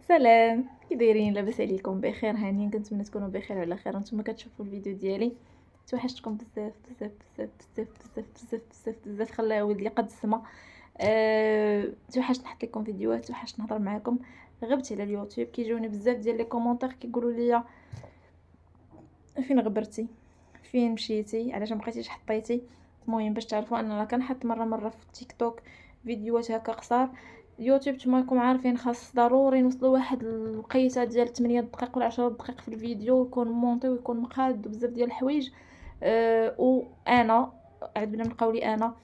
سلام، كي دايرين؟ لاباس عليكم؟ بخير؟ هانيين؟ كنتمنى تكونوا بخير وعلى خير. نتوما كتشوفوا الفيديو ديالي، توحشتكم بزاف بزاف بزاف بزاف بزاف بزاف بزاف بزاف. خلاه ولدي قد السما. توحشت نحط لكم فيديوهات، توحشت نهضر معاكم. غبت على اليوتيوب، كيجوني بزاف ديال لي كومونتير كيقولوا لي فين غبرتي، فين مشيتي، علاش ما بقيتيش حطيتي. المهم باش تعرفوا ان انا كنحط مره في التيك توك فيديوهات هكا قصار. يوتيوب نتوما راكم عارفين خاص ضروري نوصلوا واحد الوقيته ديال 8 دقائق ولا 10 دقائق في الفيديو، يكون مونطي ويكون مقاد بزاف ديال الحوايج. وانا عندنا من قولي انا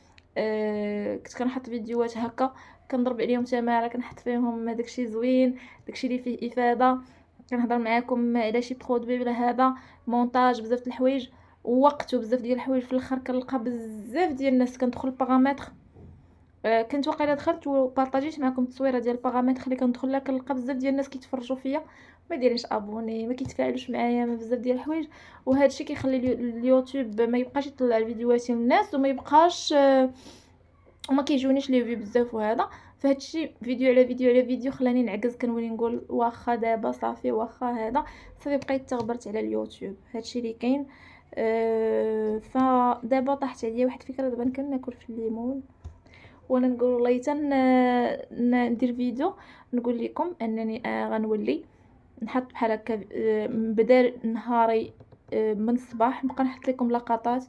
كنت كنحط فيديوهات هكا، كنضرب عليهم تماره، كنحط فيهم داكشي زوين، داكشي اللي فيه افاده، كنهضر معاكم على شي برودوي ولا هذا مونتاج بزاف د الحوايج، ووقت وبزاف ديال الحوايج. في الاخر كنلقى بزاف ديال الناس كندخل البارامتر. كنت واقيلا دخلت وبارطاجيت معكم التصويره ديال البارامتر اللي كندخل لها، كنلقى بزاف ديال الناس كيتفرجوا فيا، ما دايرينش ابوني، ما كيتفاعلوش معايا، ما بزاف ديال الحوايج. وهذا الشيء كيخلي اليوتيوب ما يبقاش يطلع الفيديوهات للناس، وما يبقاش وما كيجونيش لي في بزاف. وهذا فهاد الشيء فيديو على فيديو على فيديو خلاني نعكز، كنولي نقول واخا دابا صافي، واخا هذا صافي، بقيت تغبرت على اليوتيوب. هاد الشيء اللي كاين. فدابا طاحت عليا واحد الفكره، دابا كناكل في الليمون وانا نقول والله ندير فيديو نقول لكم انني غنولي نحط بحال هكا بدال نهاري من الصباح نبقى نحط لكم لقطات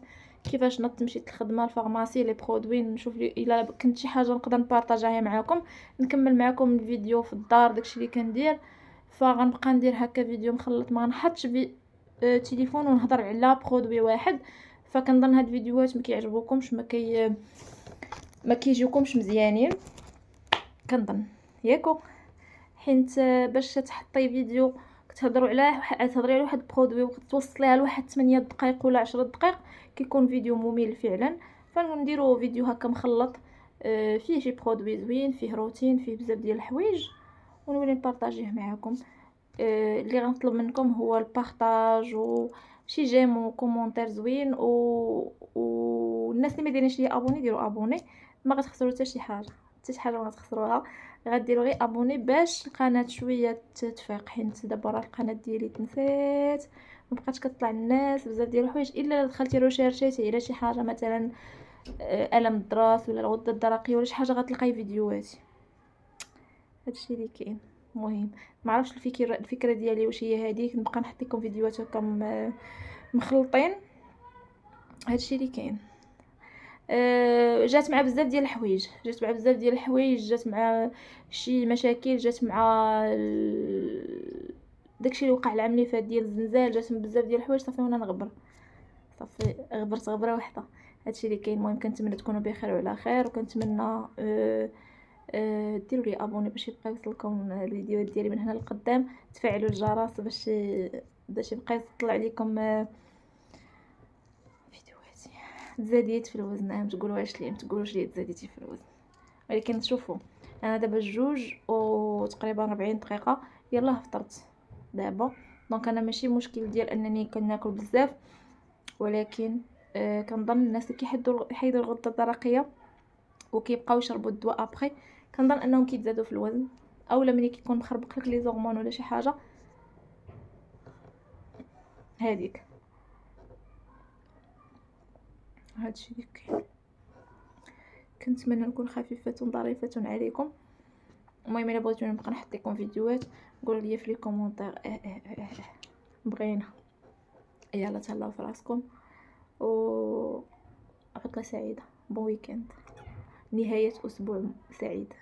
كيفاش نط مشيت الخدمه، الفارماسي، لي برودوي، نشوف لي الا كنت شي حاجه نقدر نبارطاجيها معكم، نكمل معكم الفيديو في الدار داكشي اللي كندير. فغنبقى ندير هكا فيديو مخلط، ما نحطش في تليفون ونهضر على برودوي واحد. فكنظن هاد الفيديوهات ما كيعجبوكمش، ما كيجيوكمش مزيانين كنظن، ياكو؟ حيت باش تحطي فيديو تهضري على واحد برودوي وتوصليها لواحد 8 دقائق ولا 10 دقائق، كيكون فيديو ممل فعلا. فنديرو فيديو هكا مخلط، فيه شي برودوي زوين، فيه روتين، فيه بزاف ديال الحوايج، ونولي نبارطاجيه معكم. اللي غنطلب منكم هو البارطاج وشي جيم وكومونتير زوين، والناس اللي ما دايرينش لي ابوني ديروا ابوني، ما غتخسروا حتى شي حاجه، حتى شي حاجه ما غتخسروها. غديروا غير ابوني باش القناه شويه تفيق، حيت دابا راه القناه ديالي تنسات، ما بقاتش كطلع الناس بزاف ديال الحوايج، الا دخلتي روشيرشيتي على شي حاجه مثلا الم الدراس ولا الغده الدرقيه ولا شي حاجه غتلقاي فيديوهاتي. هادشي اللي كاين. المهم ما عرفتش الفكره ديالي واش هي هذيك، نبقى نحط لكم فيديوهات هكا مخلطين. هادشي اللي كاين. جات مع بزاف ديال الحوايج، جات مع شي مشاكل، جات مع داكشي اللي وقع العام اللي فات ديال الزنزال، جات من بزاف ديال الحوايج. صافي وانا نغبر، صافي غبرت غبره واحده. هادشي اللي كاين. المهم كنتمنى تكونوا بخير وعلى خير، وكنتمنى ديروا لي ابوني باش يبقى يوصلكم الفيديوهات ديالي من هنا للقدام، تفعلوا الجرس باش يبقى يطلع لكم فيديوهاتي. تزاديت في الوزن، ما تقولوهاش لي، ما تقولوش لي تزاديتي في الوزن، ولكن شوفوا انا دابا جوج وتقريبا 40 دقيقه يلا فطرت دابا. دونك انا ماشي مشكل ديال انني كناكل بزاف، ولكن كنظن الناس اللي يحيدوا الغده الدرقيه وكيبقاو يشربوا الدواء ابري، كنظن انهم كيتزادوا في الوزن، اولا ملي كيكون مخربق لك لي زورمون ولا شي حاجه هذيك. هادشي اللي كاين. كنتمنى نكون خفيفه ظريفه عليكم. المهم الا بغيتوني نبقى نحط لكم فيديوهات قولوا لي في لي كومونتير. بغينا. يلا تهلاو في راسكم و عطله سعيده، بون ويكند، نهايه اسبوع سعيد.